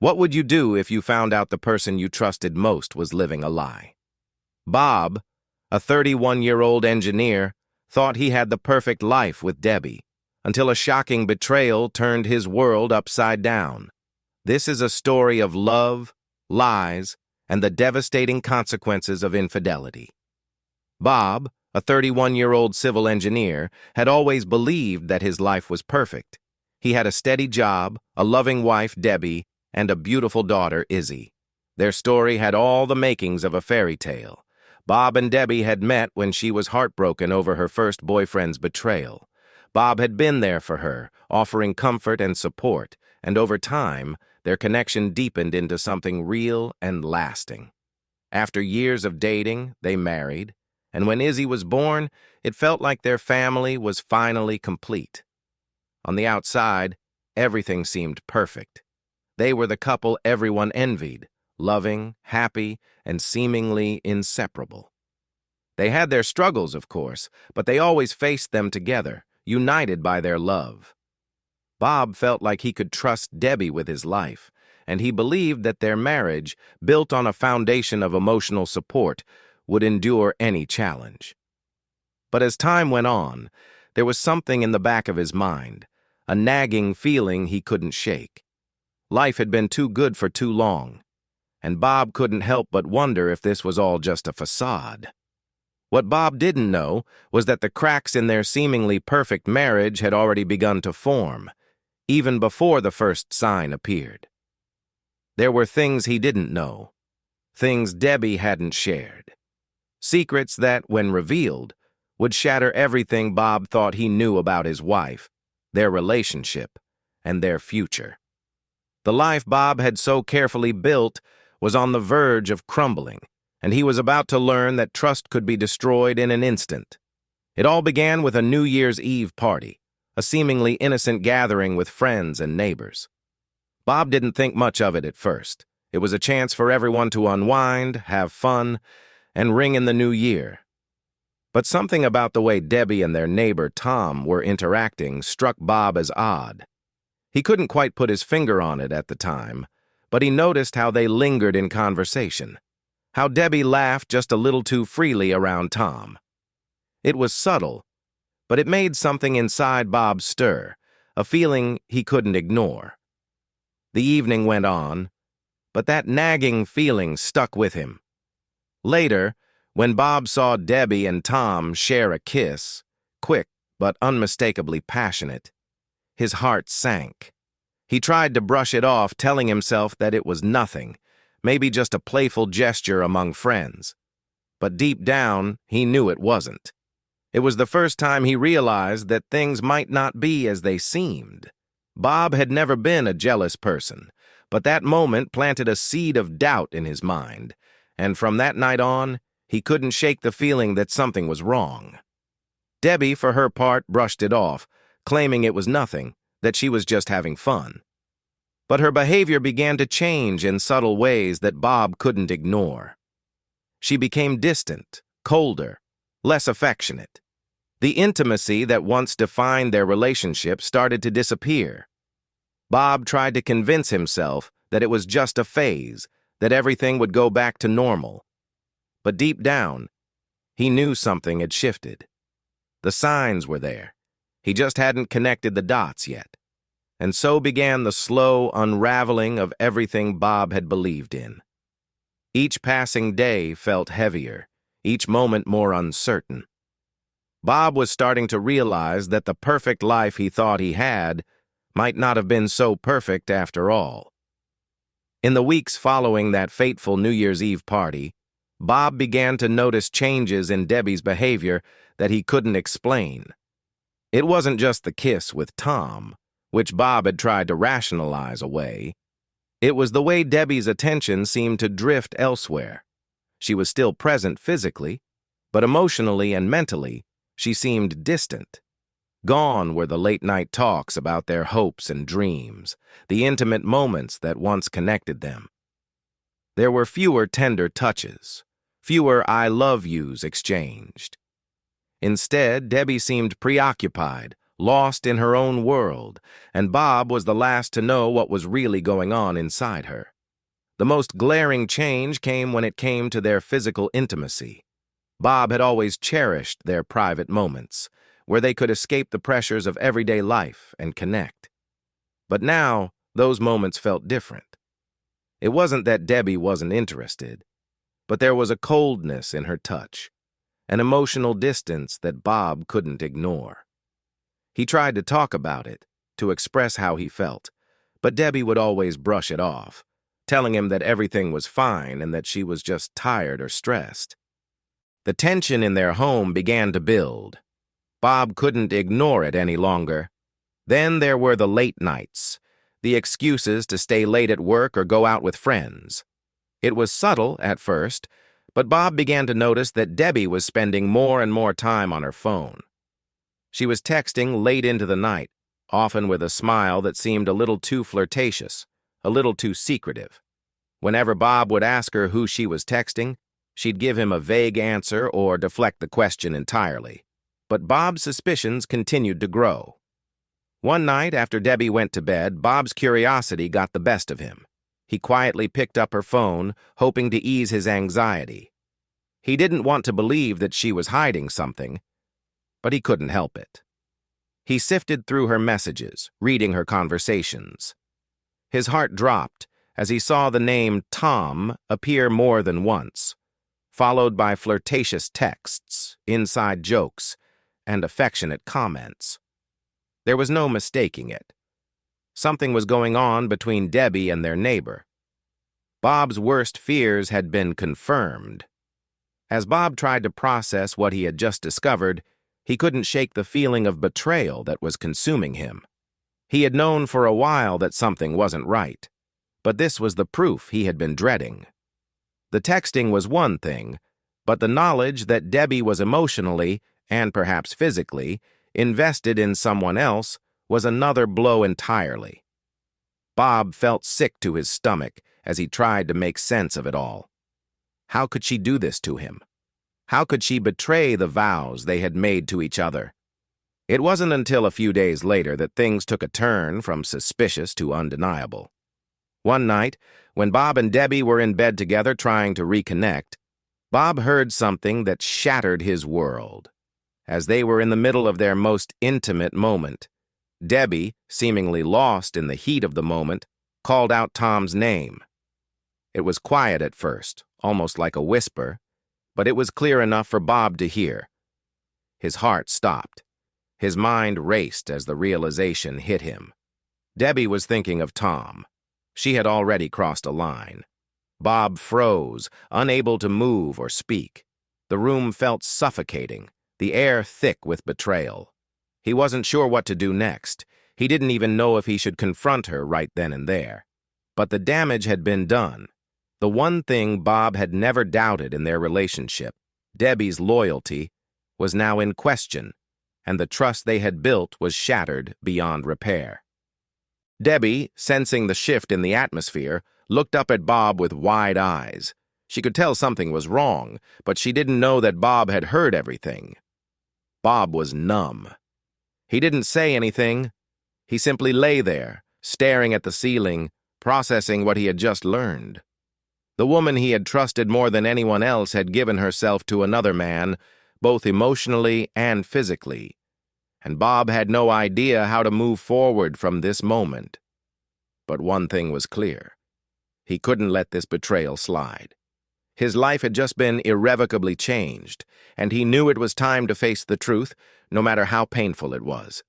What would you do if you found out the person you trusted most was living a lie? Bob, a 31-year-old engineer, thought he had the perfect life with Debbie, until a shocking betrayal turned his world upside down. This is a story of love, lies, and the devastating consequences of infidelity. Bob, a 31-year-old civil engineer, had always believed that his life was perfect. He had a steady job, a loving wife, Debbie, and a beautiful daughter, Izzy. Their story had all the makings of a fairy tale. Bob and Debbie had met when she was heartbroken over her first boyfriend's betrayal. Bob had been there for her, offering comfort and support, and over time, their connection deepened into something real and lasting. After years of dating, they married, and when Izzy was born, it felt like their family was finally complete. On the outside, everything seemed perfect. They were the couple everyone envied, loving, happy, and seemingly inseparable. They had their struggles, of course, but they always faced them together, united by their love. Bob felt like he could trust Debbie with his life, and he believed that their marriage, built on a foundation of emotional support, would endure any challenge. But as time went on, there was something in the back of his mind, a nagging feeling he couldn't shake. Life had been too good for too long, and Bob couldn't help but wonder if this was all just a facade. What Bob didn't know was that the cracks in their seemingly perfect marriage had already begun to form, even before the first sign appeared. There were things he didn't know, things Debbie hadn't shared, secrets that, when revealed, would shatter everything Bob thought he knew about his wife, their relationship, and their future. The life Bob had so carefully built was on the verge of crumbling, and he was about to learn that trust could be destroyed in an instant. It all began with a New Year's Eve party, a seemingly innocent gathering with friends and neighbors. Bob didn't think much of it at first. It was a chance for everyone to unwind, have fun, and ring in the new year. But something about the way Debbie and their neighbor Tom were interacting struck Bob as odd. He couldn't quite put his finger on it at the time, but he noticed how they lingered in conversation, how Debbie laughed just a little too freely around Tom. It was subtle, but it made something inside Bob stir, a feeling he couldn't ignore. The evening went on, but that nagging feeling stuck with him. Later, when Bob saw Debbie and Tom share a kiss, quick but unmistakably passionate, his heart sank. He tried to brush it off, telling himself that it was nothing, maybe just a playful gesture among friends. But deep down, he knew it wasn't. It was the first time he realized that things might not be as they seemed. Bob had never been a jealous person, but that moment planted a seed of doubt in his mind, and from that night on, he couldn't shake the feeling that something was wrong. Debbie, for her part, brushed it off, claiming it was nothing, that she was just having fun. But her behavior began to change in subtle ways that Bob couldn't ignore. She became distant, colder, less affectionate. The intimacy that once defined their relationship started to disappear. Bob tried to convince himself that it was just a phase, that everything would go back to normal. But deep down, he knew something had shifted. The signs were there. He just hadn't connected the dots yet. And so began the slow unraveling of everything Bob had believed in. Each passing day felt heavier, each moment more uncertain. Bob was starting to realize that the perfect life he thought he had might not have been so perfect after all. In the weeks following that fateful New Year's Eve party, Bob began to notice changes in Debbie's behavior that he couldn't explain. It wasn't just the kiss with Tom, which Bob had tried to rationalize away. It was the way Debbie's attention seemed to drift elsewhere. She was still present physically, but emotionally and mentally, she seemed distant. Gone were the late-night talks about their hopes and dreams, the intimate moments that once connected them. There were fewer tender touches, fewer I love yous exchanged. Instead, Debbie seemed preoccupied, lost in her own world, and Bob was the last to know what was really going on inside her. The most glaring change came when it came to their physical intimacy. Bob had always cherished their private moments, where they could escape the pressures of everyday life and connect. But now, those moments felt different. It wasn't that Debbie wasn't interested, but there was a coldness in her touch, an emotional distance that Bob couldn't ignore. He tried to talk about it, to express how he felt, but Debbie would always brush it off, telling him that everything was fine and that she was just tired or stressed. The tension in their home began to build. Bob couldn't ignore it any longer. Then there were the late nights, the excuses to stay late at work or go out with friends. It was subtle at first, but Bob began to notice that Debbie was spending more and more time on her phone. She was texting late into the night, often with a smile that seemed a little too flirtatious, a little too secretive. Whenever Bob would ask her who she was texting, she'd give him a vague answer or deflect the question entirely. But Bob's suspicions continued to grow. One night after Debbie went to bed, Bob's curiosity got the best of him. He quietly picked up her phone, hoping to ease his anxiety. He didn't want to believe that she was hiding something, but he couldn't help it. He sifted through her messages, reading her conversations. His heart dropped as he saw the name Tom appear more than once, followed by flirtatious texts, inside jokes, and affectionate comments. There was no mistaking it. Something was going on between Debbie and their neighbor. Bob's worst fears had been confirmed. As Bob tried to process what he had just discovered, he couldn't shake the feeling of betrayal that was consuming him. He had known for a while that something wasn't right, but this was the proof he had been dreading. The texting was one thing, but the knowledge that Debbie was emotionally, and perhaps physically, invested in someone else was another blow entirely. Bob felt sick to his stomach as he tried to make sense of it all. How could she do this to him? How could she betray the vows they had made to each other? It wasn't until a few days later that things took a turn from suspicious to undeniable. One night, when Bob and Debbie were in bed together trying to reconnect, Bob heard something that shattered his world. As they were in the middle of their most intimate moment, Debbie, seemingly lost in the heat of the moment, called out Tom's name. It was quiet at first, almost like a whisper, but it was clear enough for Bob to hear. His heart stopped. His mind raced as the realization hit him. Debbie was thinking of Tom. She had already crossed a line. Bob froze, unable to move or speak. The room felt suffocating, the air thick with betrayal. He wasn't sure what to do next. He didn't even know if he should confront her right then and there. But the damage had been done. The one thing Bob had never doubted in their relationship, Debbie's loyalty, was now in question, and the trust they had built was shattered beyond repair. Debbie, sensing the shift in the atmosphere, looked up at Bob with wide eyes. She could tell something was wrong, but she didn't know that Bob had heard everything. Bob was numb. He didn't say anything. He simply lay there, staring at the ceiling, processing what he had just learned. The woman he had trusted more than anyone else had given herself to another man, both emotionally and physically, and Bob had no idea how to move forward from this moment. But one thing was clear. He couldn't let this betrayal slide. His life had just been irrevocably changed, and he knew it was time to face the truth, no matter how painful it was.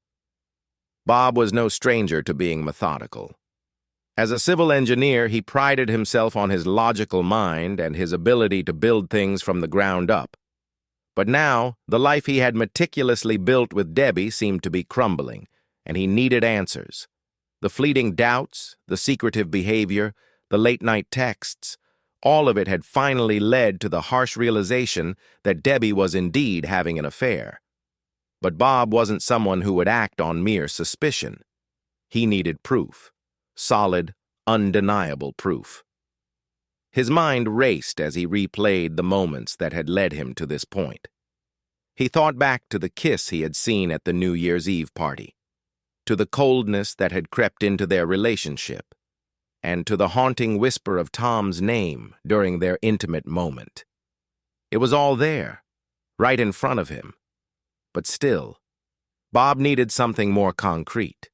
Bob was no stranger to being methodical. As a civil engineer, he prided himself on his logical mind and his ability to build things from the ground up. But now, the life he had meticulously built with Debbie seemed to be crumbling, and he needed answers. The fleeting doubts, the secretive behavior, the late-night texts, all of it had finally led to the harsh realization that Debbie was indeed having an affair. But Bob wasn't someone who would act on mere suspicion. He needed proof. Solid, undeniable proof. His mind raced as he replayed the moments that had led him to this point. He thought back to the kiss he had seen at the New Year's Eve party, to the coldness that had crept into their relationship, and to the haunting whisper of Tom's name during their intimate moment. It was all there, right in front of him. But still, Bob needed something more concrete.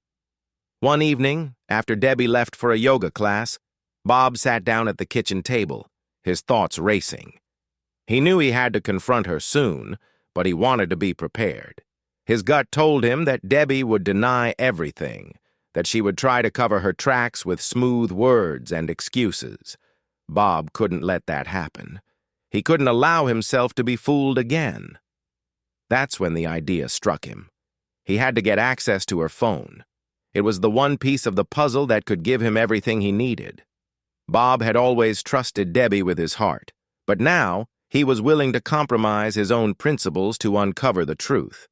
One evening, after Debbie left for a yoga class, Bob sat down at the kitchen table, his thoughts racing. He knew he had to confront her soon, but he wanted to be prepared. His gut told him that Debbie would deny everything, that she would try to cover her tracks with smooth words and excuses. Bob couldn't let that happen. He couldn't allow himself to be fooled again. That's when the idea struck him. He had to get access to her phone. It was the one piece of the puzzle that could give him everything he needed. Bob had always trusted Debbie with his heart, but now he was willing to compromise his own principles to uncover the truth.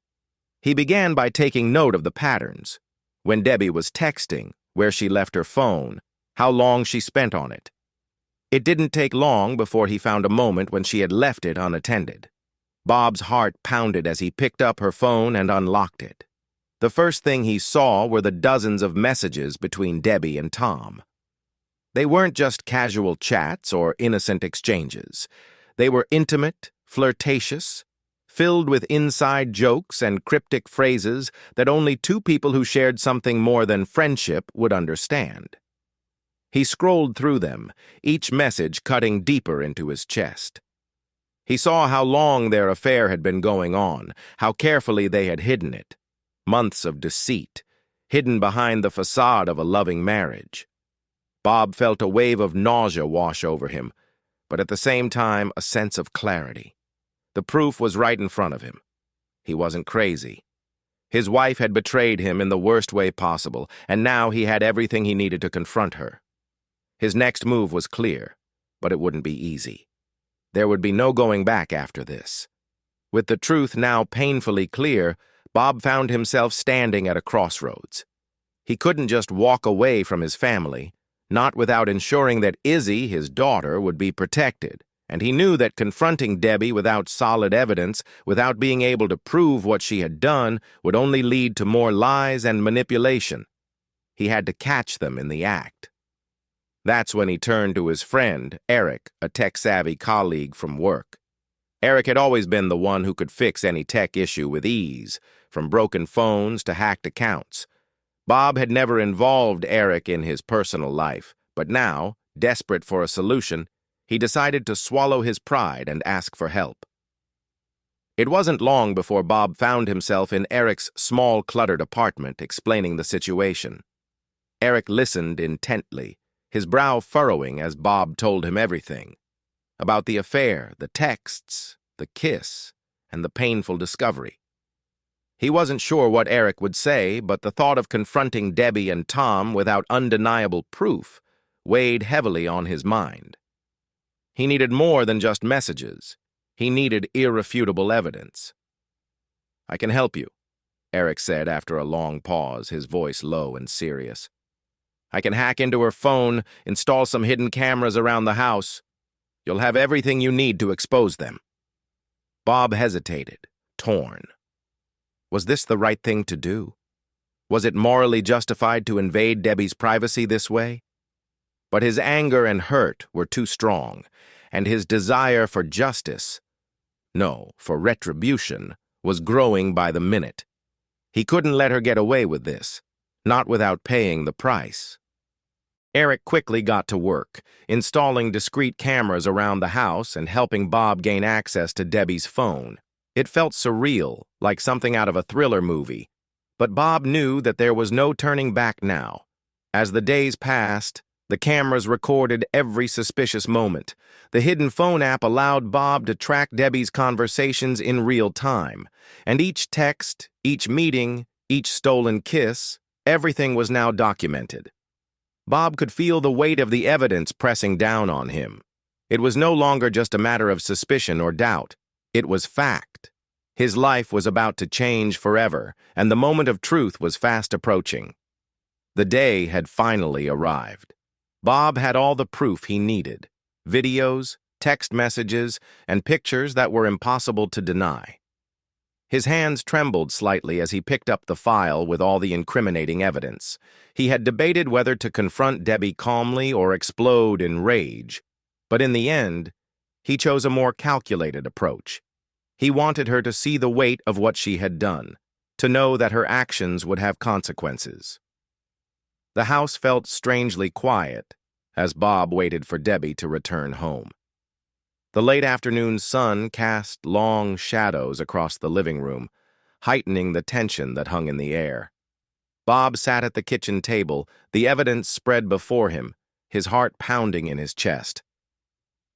He began by taking note of the patterns. When Debbie was texting, where she left her phone, how long she spent on it. It didn't take long before he found a moment when she had left it unattended. Bob's heart pounded as he picked up her phone and unlocked it. The first thing he saw were the dozens of messages between Debbie and Tom. They weren't just casual chats or innocent exchanges. They were intimate, flirtatious, filled with inside jokes and cryptic phrases that only two people who shared something more than friendship would understand. He scrolled through them, each message cutting deeper into his chest. He saw how long their affair had been going on, how carefully they had hidden it. Months of deceit, hidden behind the facade of a loving marriage. Bob felt a wave of nausea wash over him, but at the same time a sense of clarity. The proof was right in front of him. He wasn't crazy. His wife had betrayed him in the worst way possible, and now he had everything he needed to confront her. His next move was clear, but it wouldn't be easy. There would be no going back after this. With the truth now painfully clear, Bob found himself standing at a crossroads. He couldn't just walk away from his family, not without ensuring that Izzy, his daughter, would be protected, and he knew that confronting Debbie without solid evidence, without being able to prove what she had done, would only lead to more lies and manipulation. He had to catch them in the act. That's when he turned to his friend, Eric, a tech-savvy colleague from work. Eric had always been the one who could fix any tech issue with ease, from broken phones to hacked accounts. Bob had never involved Eric in his personal life, but now, desperate for a solution, he decided to swallow his pride and ask for help. It wasn't long before Bob found himself in Eric's small, cluttered apartment, explaining the situation. Eric listened intently, his brow furrowing as Bob told him everything. About the affair, the texts, the kiss, and the painful discovery. He wasn't sure what Eric would say, but the thought of confronting Debbie and Tom without undeniable proof weighed heavily on his mind. He needed more than just messages. He needed irrefutable evidence. "I can help you," Eric said after a long pause, his voice low and serious. "I can hack into her phone, install some hidden cameras around the house. You'll have everything you need to expose them." Bob hesitated, torn. Was this the right thing to do? Was it morally justified to invade Debbie's privacy this way? But his anger and hurt were too strong, and his desire for justice, no, for retribution, was growing by the minute. He couldn't let her get away with this, not without paying the price. Eric quickly got to work, installing discreet cameras around the house and helping Bob gain access to Debbie's phone. It felt surreal, like something out of a thriller movie, but Bob knew that there was no turning back now. As the days passed, the cameras recorded every suspicious moment. The hidden phone app allowed Bob to track Debbie's conversations in real time, and each text, each meeting, each stolen kiss, everything was now documented. Bob could feel the weight of the evidence pressing down on him. It was no longer just a matter of suspicion or doubt. It was fact. His life was about to change forever, and the moment of truth was fast approaching. The day had finally arrived. Bob had all the proof he needed: videos, text messages, and pictures that were impossible to deny. His hands trembled slightly as he picked up the file with all the incriminating evidence. He had debated whether to confront Debbie calmly or explode in rage, but in the end, he chose a more calculated approach. He wanted her to see the weight of what she had done, to know that her actions would have consequences. The house felt strangely quiet as Bob waited for Debbie to return home. The late afternoon sun cast long shadows across the living room, heightening the tension that hung in the air. Bob sat at the kitchen table, the evidence spread before him, his heart pounding in his chest.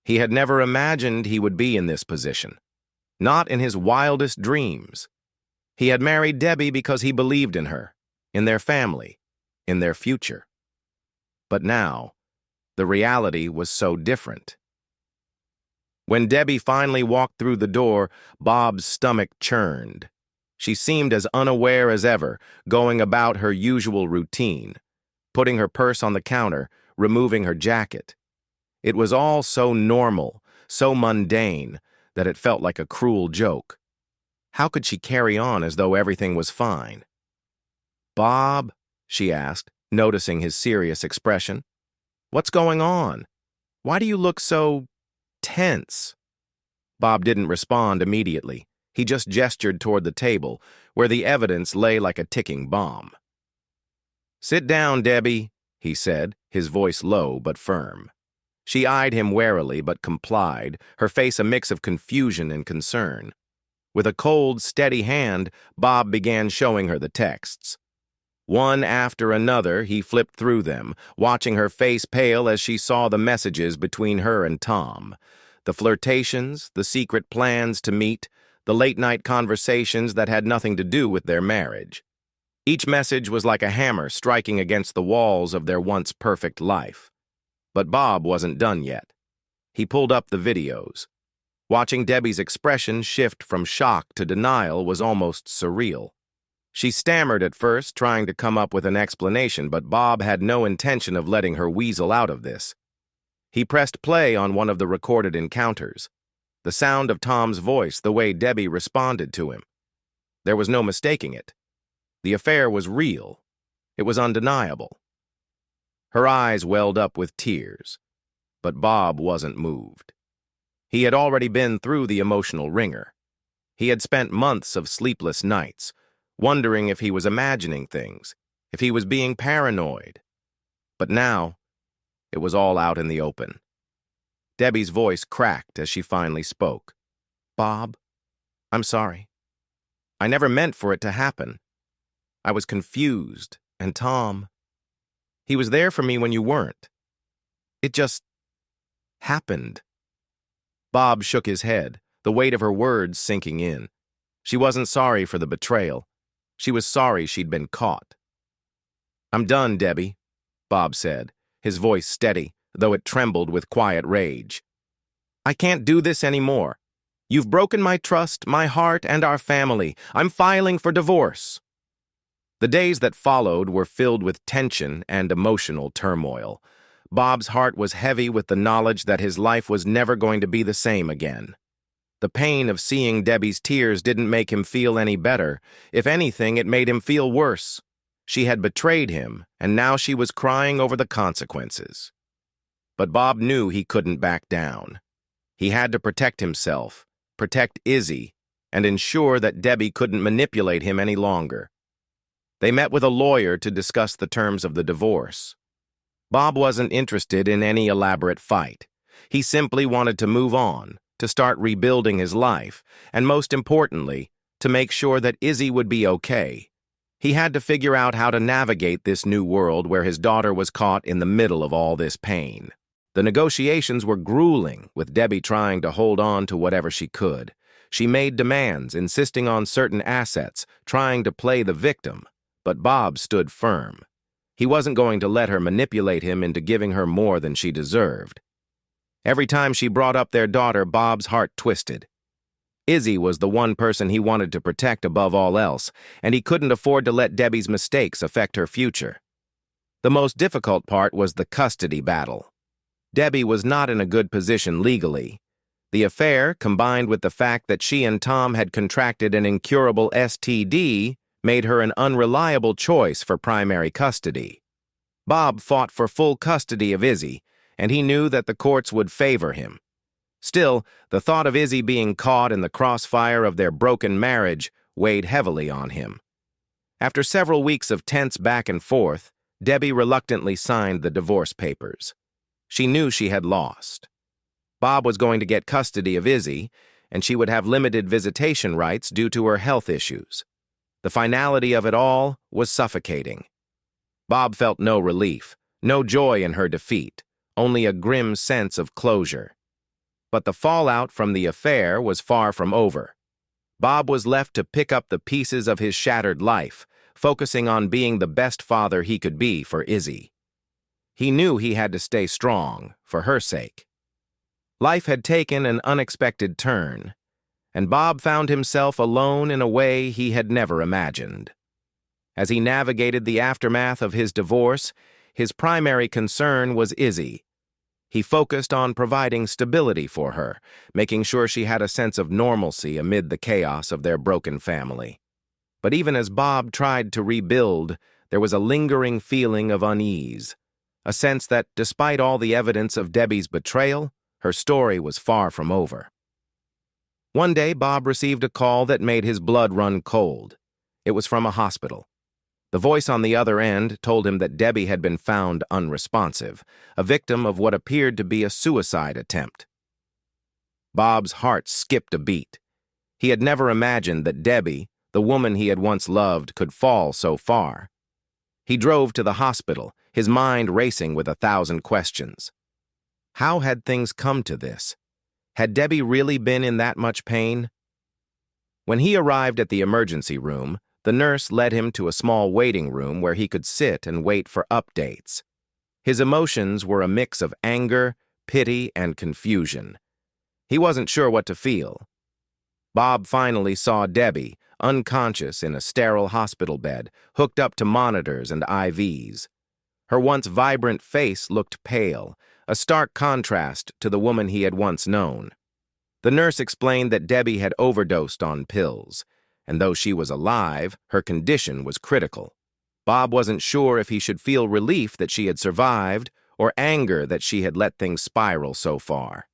He had never imagined he would be in this position, not in his wildest dreams. He had married Debbie because he believed in her, in their family, in their future. But now, the reality was so different. When Debbie finally walked through the door, Bob's stomach churned. She seemed as unaware as ever, going about her usual routine, putting her purse on the counter, removing her jacket. It was all so normal, so mundane, that it felt like a cruel joke. How could she carry on as though everything was fine? "Bob," she asked, noticing his serious expression, "what's going on? Why do you look so tense?" Bob didn't respond immediately. He just gestured toward the table, where the evidence lay like a ticking bomb. "Sit down, Debbie," he said, his voice low but firm. She eyed him warily but complied, her face a mix of confusion and concern. With a cold, steady hand, Bob began showing her the texts. One after another, he flipped through them, watching her face pale as she saw the messages between her and Tom. The flirtations, the secret plans to meet, the late-night conversations that had nothing to do with their marriage. Each message was like a hammer striking against the walls of their once perfect life. But Bob wasn't done yet. He pulled up the videos. Watching Debbie's expression shift from shock to denial was almost surreal. She stammered at first, trying to come up with an explanation, but Bob had no intention of letting her weasel out of this. He pressed play on one of the recorded encounters. The sound of Tom's voice, the way Debbie responded to him. There was no mistaking it. The affair was real. It was undeniable. Her eyes welled up with tears, but Bob wasn't moved. He had already been through the emotional ringer. He had spent months of sleepless nights, wondering if he was imagining things, if he was being paranoid. But now, it was all out in the open. Debbie's voice cracked as she finally spoke. "Bob, I'm sorry. I never meant for it to happen. I was confused, and Tom, he was there for me when you weren't. It just happened." Bob shook his head, the weight of her words sinking in. She wasn't sorry for the betrayal. She was sorry she'd been caught. "I'm done, Debbie," Bob said, his voice steady, though it trembled with quiet rage. "I can't do this anymore. You've broken my trust, my heart, and our family. I'm filing for divorce." The days that followed were filled with tension and emotional turmoil. Bob's heart was heavy with the knowledge that his life was never going to be the same again. The pain of seeing Debbie's tears didn't make him feel any better. If anything, it made him feel worse. She had betrayed him, and now she was crying over the consequences. But Bob knew he couldn't back down. He had to protect himself, protect Izzy, and ensure that Debbie couldn't manipulate him any longer. They met with a lawyer to discuss the terms of the divorce. Bob wasn't interested in any elaborate fight. He simply wanted to move on, to start rebuilding his life, and most importantly, to make sure that Izzy would be okay. He had to figure out how to navigate this new world where his daughter was caught in the middle of all this pain. The negotiations were grueling, with Debbie trying to hold on to whatever she could. She made demands, insisting on certain assets, trying to play the victim, but Bob stood firm. He wasn't going to let her manipulate him into giving her more than she deserved. Every time she brought up their daughter, Bob's heart twisted. Izzy was the one person he wanted to protect above all else, and he couldn't afford to let Debbie's mistakes affect her future. The most difficult part was the custody battle. Debbie was not in a good position legally. The affair, combined with the fact that she and Tom had contracted an incurable STD, made her an unreliable choice for primary custody. Bob fought for full custody of Izzy, and he knew that the courts would favor him. Still, the thought of Izzy being caught in the crossfire of their broken marriage weighed heavily on him. After several weeks of tense back and forth, Debbie reluctantly signed the divorce papers. She knew she had lost. Bob was going to get custody of Izzy, and she would have limited visitation rights due to her health issues. The finality of it all was suffocating. Bob felt no relief, no joy in her defeat, only a grim sense of closure. But the fallout from the affair was far from over. Bob was left to pick up the pieces of his shattered life, focusing on being the best father he could be for Izzy. He knew he had to stay strong, for her sake. Life had taken an unexpected turn, and Bob found himself alone in a way he had never imagined. As he navigated the aftermath of his divorce, his primary concern was Izzy. He focused on providing stability for her, making sure she had a sense of normalcy amid the chaos of their broken family. But even as Bob tried to rebuild, there was a lingering feeling of unease, a sense that, despite all the evidence of Debbie's betrayal, her story was far from over. One day, Bob received a call that made his blood run cold. It was from a hospital. The voice on the other end told him that Debbie had been found unresponsive, a victim of what appeared to be a suicide attempt. Bob's heart skipped a beat. He had never imagined that Debbie, the woman he had once loved, could fall so far. He drove to the hospital, his mind racing with 1,000 questions. How had things come to this? Had Debbie really been in that much pain? When he arrived at the emergency room, the nurse led him to a small waiting room where he could sit and wait for updates. His emotions were a mix of anger, pity, and confusion. He wasn't sure what to feel. Bob finally saw Debbie, unconscious in a sterile hospital bed, hooked up to monitors and IVs. Her once vibrant face looked pale, a stark contrast to the woman he had once known. The nurse explained that Debbie had overdosed on pills, and though she was alive, her condition was critical. Bob wasn't sure if he should feel relief that she had survived or anger that she had let things spiral so far.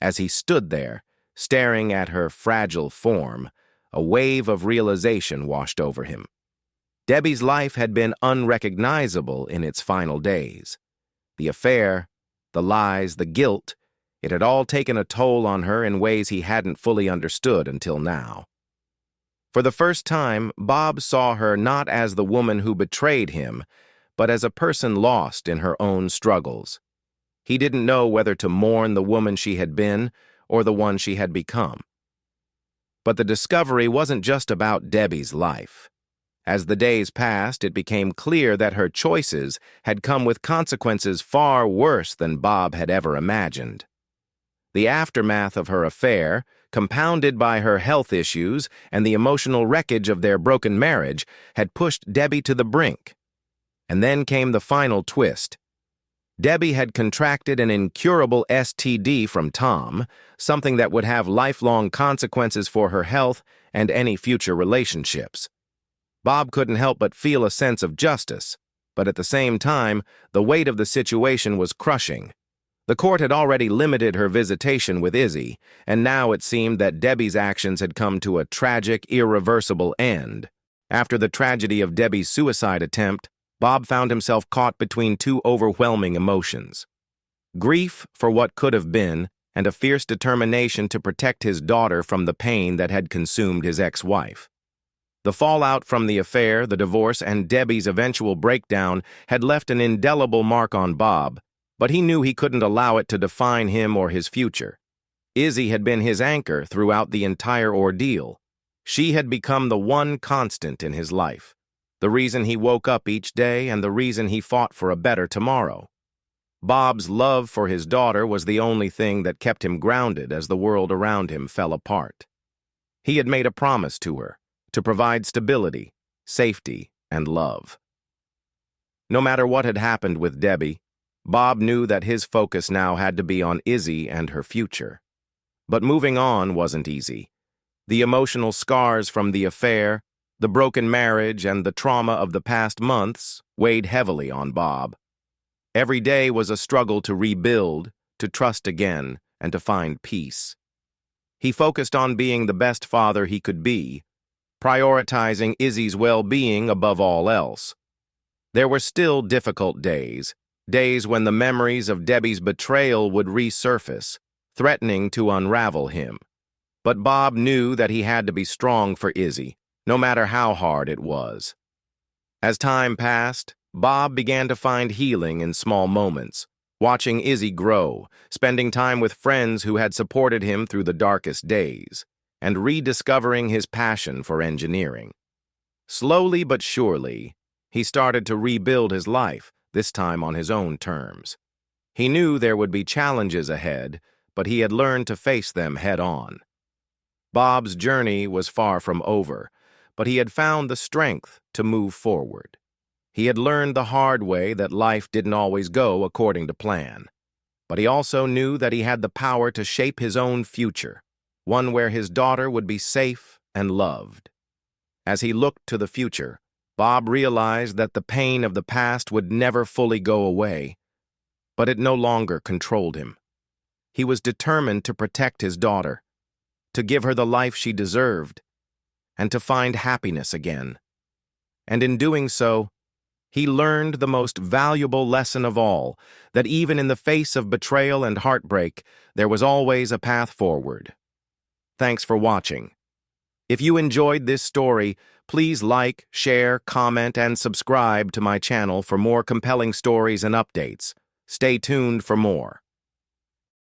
As he stood there, staring at her fragile form, a wave of realization washed over him. Debbie's life had been unrecognizable in its final days. The affair, the lies, the guilt, it had all taken a toll on her in ways he hadn't fully understood until now. For the first time, Bob saw her not as the woman who betrayed him, but as a person lost in her own struggles. He didn't know whether to mourn the woman she had been or the one she had become. But the discovery wasn't just about Debbie's life. As the days passed, it became clear that her choices had come with consequences far worse than Bob had ever imagined. The aftermath of her affair, compounded by her health issues and the emotional wreckage of their broken marriage, had pushed Debbie to the brink. And then came the final twist. Debbie had contracted an incurable STD from Tom, something that would have lifelong consequences for her health and any future relationships. Bob couldn't help but feel a sense of justice, but at the same time, the weight of the situation was crushing. The court had already limited her visitation with Izzy, and now it seemed that Debbie's actions had come to a tragic, irreversible end. After the tragedy of Debbie's suicide attempt, Bob found himself caught between two overwhelming emotions: grief for what could have been, and a fierce determination to protect his daughter from the pain that had consumed his ex-wife. The fallout from the affair, the divorce, and Debbie's eventual breakdown had left an indelible mark on Bob, but he knew he couldn't allow it to define him or his future. Izzy had been his anchor throughout the entire ordeal. She had become the one constant in his life, the reason he woke up each day and the reason he fought for a better tomorrow. Bob's love for his daughter was the only thing that kept him grounded as the world around him fell apart. He had made a promise to her, to provide stability, safety, and love. No matter what had happened with Debbie, Bob knew that his focus now had to be on Izzy and her future. But moving on wasn't easy. The emotional scars from the affair, the broken marriage, and the trauma of the past months weighed heavily on Bob. Every day was a struggle to rebuild, to trust again, and to find peace. He focused on being the best father he could be, prioritizing Izzy's well-being above all else. There were still difficult days, days when the memories of Debbie's betrayal would resurface, threatening to unravel him. But Bob knew that he had to be strong for Izzy, no matter how hard it was. As time passed, Bob began to find healing in small moments, watching Izzy grow, spending time with friends who had supported him through the darkest days, and rediscovering his passion for engineering. Slowly but surely, he started to rebuild his life, this time on his own terms. He knew there would be challenges ahead, but he had learned to face them head-on. Bob's journey was far from over, but he had found the strength to move forward. He had learned the hard way that life didn't always go according to plan. But he also knew that he had the power to shape his own future, one where his daughter would be safe and loved. As he looked to the future, Bob realized that the pain of the past would never fully go away, but it no longer controlled him. He was determined to protect his daughter, to give her the life she deserved, and to find happiness again. And in doing so, he learned the most valuable lesson of all, that even in the face of betrayal and heartbreak, there was always a path forward. Thanks for watching. If you enjoyed this story, please like, share, comment, and subscribe to my channel for more compelling stories and updates. Stay tuned for more.